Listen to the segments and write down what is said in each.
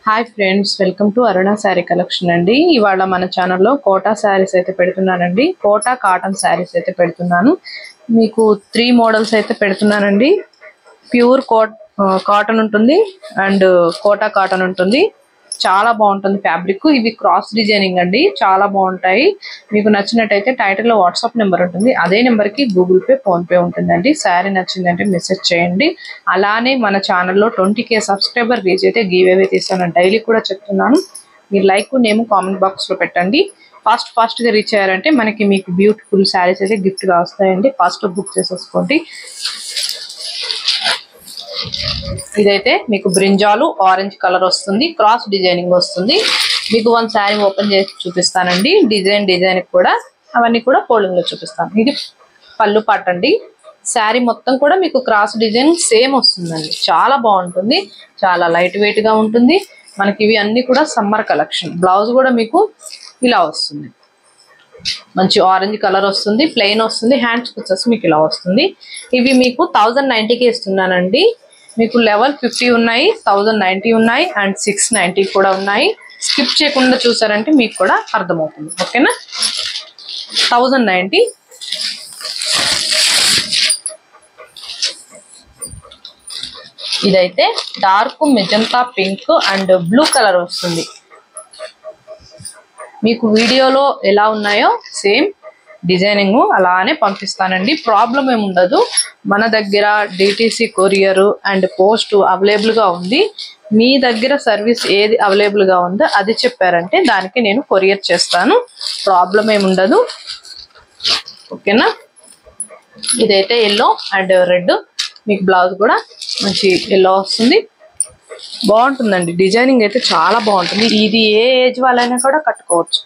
Hi friends, welcome to Aruna sari collection అండి. ఇవాళ మన ఛానల్లో కోటా శారీస్ అయితే పెడుతున్నానండి. కోటా కాటన్ శారీస్ అయితే పెడుతున్నాను. మీకు 3 మోడల్స్ అయితే పెడుతున్నానండి. ప్యూర్ కాటన్ ఉంటుంది అండ్ కోటా కాటన్ ఉంటుంది. చాలా బాగుంటుంది ఫ్యాబ్రిక్. ఇవి క్రాస్ డిజైనింగ్ అండి, చాలా బాగుంటాయి. మీకు నచ్చినట్టయితే టైటిల్ లో వాట్సాప్ నెంబర్ ఉంటుంది, అదే నెంబర్ కి గూగుల్ పే ఫోన్ పే ఉంటుందండి. శారీ నచ్చిందంటే మెసేజ్ చేయండి. అలానే మన ఛానల్లో 20K సబ్స్క్రైబర్ రీచ్ అయితే గివ్ అవే తీస్తాను, డైలీ కూడా చెప్తున్నాను. మీరు లైక్ నేమ్ కామెంట్ బాక్స్ లో పెట్టండి. ఫాస్ట్ గా రీచ్ అయ్యారంటే మీకు బ్యూటిఫుల్ శారీస్ అయితే గిఫ్ట్ గా వస్తాయండి. ఫాస్ట్ బుక్ చేసేసుకోండి. ఇదైతే మీకు బ్రింజాలు ఆరెంజ్ కలర్ వస్తుంది, క్రాస్ డిజైనింగ్ వస్తుంది. మీకు వన్ శారీ ఓపెన్ చేసి చూపిస్తానండి. డిజైన్ కూడా అవన్నీ కూడా ఫోల్డింగ్ లో చూపిస్తాను. ఇది పళ్ళు పాట అండి. శారీ మొత్తం కూడా మీకు క్రాస్ డిజైన్ సేమ్ వస్తుందండి. చాలా బాగుంటుంది, చాలా లైట్ వెయిట్ గా ఉంటుంది. మనకి ఇవి అన్ని కూడా సమ్మర్ కలెక్షన్. బ్లౌజ్ కూడా మీకు ఇలా వస్తుంది, మంచి ఆరెంజ్ కలర్ వస్తుంది, ప్లెయిన్ వస్తుంది. హ్యాండ్స్ వచ్చేసి మీకు ఇలా వస్తుంది. ఇవి మీకు 1090కి ఇస్తున్నానండి. మీకు లెవెల్ 50 ఉన్నాయి, 1090 ఉన్నాయి అండ్ 690 కూడా ఉన్నాయి. స్కిప్ చేయకుండా చూసారంటే మీకు కూడా అర్థమవుతుంది. ఓకేనా? 1090. ఇదైతే dark magenta pink and blue colour వస్తుంది. మీకు వీడియోలో ఎలా ఉన్నాయో సేమ్ డిజైనింగ్ అలానే పంపిస్తానండి. ప్రాబ్లం ఏమి ఉండదు. మన దగ్గర DTC courier and post available గా ఉంది. మీ దగ్గర సర్వీస్ ఏది అవైలబుల్ గా ఉందో అది చెప్పారంటే దానికి నేను కొరియర్ చేస్తాను. ప్రాబ్లం ఏమి ఉండదు. ఓకేనా? ఇదైతే ఎల్లో అండ్ రెడ్. మీకు బ్లౌజ్ కూడా మంచి ఎల్లో వస్తుంది. బాగుంటుందండి. డిజైనింగ్ అయితే చాలా బాగుంటుంది. ఇది ఏ ఏజ్ వాళ్ళైనా కూడా కట్టుకోవచ్చు.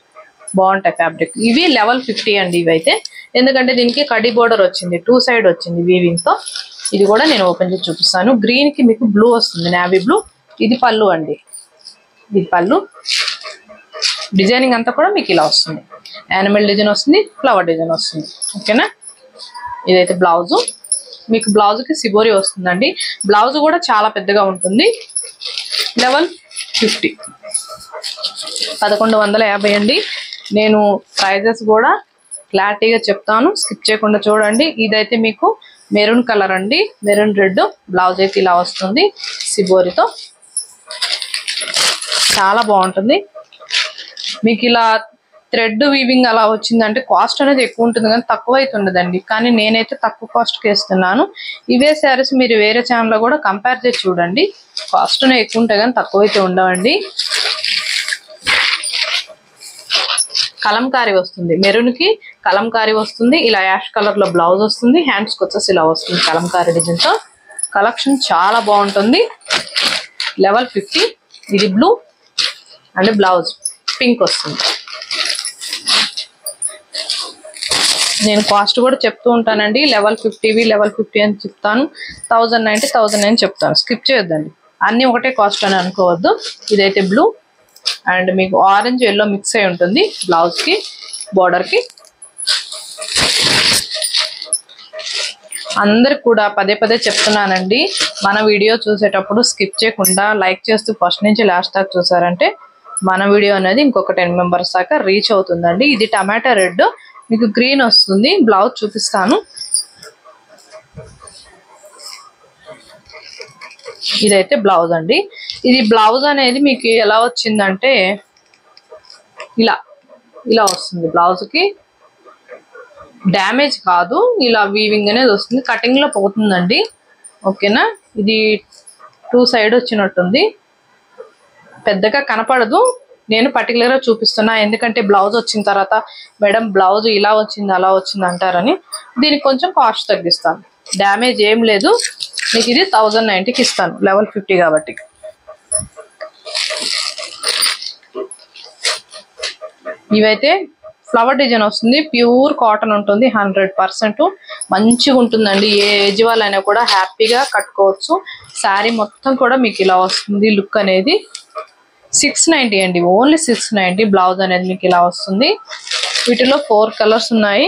బాగుంటాయి ఫ్యాబ్రిక్. ఇవి లెవెల్ 50 అండి. ఇవైతే ఎందుకంటే దీనికి కడి బోర్డర్ వచ్చింది, 2 సైడ్ వచ్చింది వీవింగ్ తో. ఇది కూడా నేను ఓపెన్ చేసి చూపిస్తాను. గ్రీన్ కి మీకు బ్లూ వస్తుంది, నేవీ బ్లూ. ఇది పళ్ళు అండి. ఇది పళ్ళు. డిజైనింగ్ అంతా కూడా మీకు ఇలా వస్తుంది. యానిమల్ డిజైన్ వస్తుంది, ఫ్లవర్ డిజైన్ వస్తుంది. ఓకేనా? ఇదైతే బ్లౌజ్. మీకు బ్లౌజ్ కి సిబోరి వస్తుందండి. బ్లౌజ్ కూడా చాలా పెద్దగా ఉంటుంది. లెవెల్ 50, 1150 అండి. నేను ప్రైజెస్ కూడా క్లారిటీగా చెప్తాను, స్కిప్ చేయకుండా చూడండి. ఇదైతే మీకు మెరూన్ కలర్ అండి, మెరూన్ రెడ్. బ్లౌజ్ అయితే ఇలా వస్తుంది సిబోరితో. చాలా బాగుంటుంది. మీకు ఇలా థ్రెడ్ వీవింగ్ అలా వచ్చిందంటే కాస్ట్ అనేది ఎక్కువ ఉంటుంది, కానీ తక్కువ అయితే ఉండదండి. కానీ నేనైతే తక్కువ కాస్ట్కి ఇస్తున్నాను. ఇవే శారీస్ మీరు వేరే ఛానల్లో కూడా కంపేర్ చేసి చూడండి. కాస్ట్ ఎక్కువ ఉంటాయి కానీ తక్కువ అయితే ఉండవండి. కలంకారీ వస్తుంది, మెరూన్ కి కలంకారీ వస్తుంది. ఇలా యాష్ కలర్ లో బ్లౌజ్ వస్తుంది. హ్యాండ్స్ కి వచ్చేసి ఇలా వస్తుంది కలంకారీ డిజైన్ తో. కలెక్షన్ చాలా బాగుంటుంది. లెవెల్ 50. ఇది బ్లూ అండ్ బ్లౌజ్ పింక్ వస్తుంది. నేను కాస్ట్ కూడా చెప్తూ ఉంటానండి. లెవెల్ 50 లెవెల్ 50 అని చెప్తాను. 1090 1009 చెప్తాను. స్కిప్ చేయొద్దండి. అన్ని ఒకటే కాస్ట్ అని అనుకోవద్దు. ఇదైతే బ్లూ అండ్ మీకు ఆరెంజ్ ఎల్లో మిక్స్ అయి ఉంటుంది బ్లౌజ్ కి, బోర్డర్ కి. అందరికి కూడా పదే చెప్తున్నానండి, మన వీడియో చూసేటప్పుడు స్కిప్ చేయకుండా లైక్ చేస్తూ ఫస్ట్ నుంచి లాస్ట్ దాకా చూసారంటే మన వీడియో అనేది ఇంకొక 10 మెంబర్స్ దాకా రీచ్ అవుతుందండి. ఇది టమాటా రెడ్, మీకు గ్రీన్ వస్తుంది. బ్లౌజ్ చూపిస్తాను. ఇదైతే బ్లౌజ్ అండి. ఇది బ్లౌజ్ అనేది మీకు ఎలా వచ్చిందంటే ఇలా వస్తుంది. బ్లౌజ్ కి డ్యామేజ్ కాదు, ఇలా వీవింగ్ అనేది వస్తుంది. కటింగ్ లో పోతుందండి. ఓకేనా? ఇది 2 సైడ్ వచ్చినట్టుంది, పెద్దగా కనపడదు. నేను పర్టికులర్ గా చూపిస్తున్నా ఎందుకంటే బ్లౌజ్ వచ్చిన తర్వాత మేడం బ్లౌజ్ ఇలా వచ్చింది అలా వచ్చింది అంటారని. దీనికి కొంచెం కాస్ట్ తగ్గిస్తాను. డ్యామేజ్ ఏం లేదు. మీకు ఇది 1090కి ఇస్తాను, లెవెల్ 50 కాబట్టి. ఇవైతే ఫ్లవర్ డిజైన్ వస్తుంది. ప్యూర్ కాటన్ ఉంటుంది, 100% మంచిగా ఉంటుందండి. ఏ ఏజ్ వాళ్ళైనా కూడా హ్యాపీగా కట్టుకోవచ్చు. శారీ మొత్తం కూడా మీకు ఇలా వస్తుంది. లుక్ అనేది 690 అండి, ఓన్లీ 690. బ్లౌజ్ అనేది మీకు ఇలా వస్తుంది. వీటిలో 4 కలర్స్ ఉన్నాయి.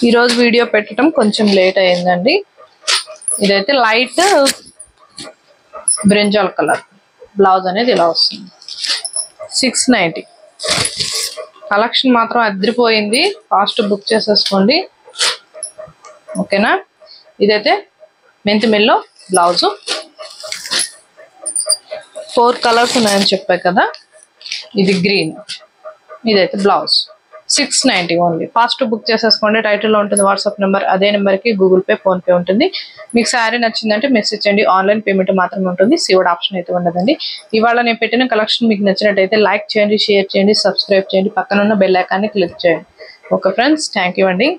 ఈరోజు వీడియో పెట్టడం కొంచెం లేట్ అయిందండి. ఇదైతే లైట్ బ్రింజాల్ కలర్. బ్లౌజ్ అనేది ఇలా వస్తుంది. 690. కలెక్షన్ మాత్రం అదిరిపోయింది, ఫాస్ట్ బుక్ చేసేసుకోండి. ఓకేనా? ఇదైతే మెంతి మెల్లో బ్లౌజు. 4 కలర్స్ ఉన్నాయని చెప్పా కదా. ఇది గ్రీన్, ఇదైతే బ్లౌజ్. 690 ఓన్లీ. ఫాస్ట్ బుక్ చేసేసుకోండి. టైటిల్లో ఉంటుంది వాట్సాప్ నెంబర్, అదే నెంబర్కి గూగుల్ పే, ఫోన్పే ఉంటుంది. మీకు శారీ నచ్చిందంటే మెసేజ్ చేయండి. ఆన్లైన్ పేమెంట్ మాత్రమే ఉంటుంది, సివోడ్ ఆప్షన్ అయితే ఉండదండి. ఇవాళ నేను పెట్టిన కలెక్షన్ మీకు నచ్చినట్టయితే లైక్ చేయండి, షేర్ చేయండి, సబ్స్క్రైబ్ చేయండి, పక్కన ఉన్న బెల్ ఐకాన్ని క్లిక్ చేయండి. ఓకే ఫ్రెండ్స్, థ్యాంక్ యూ అండి.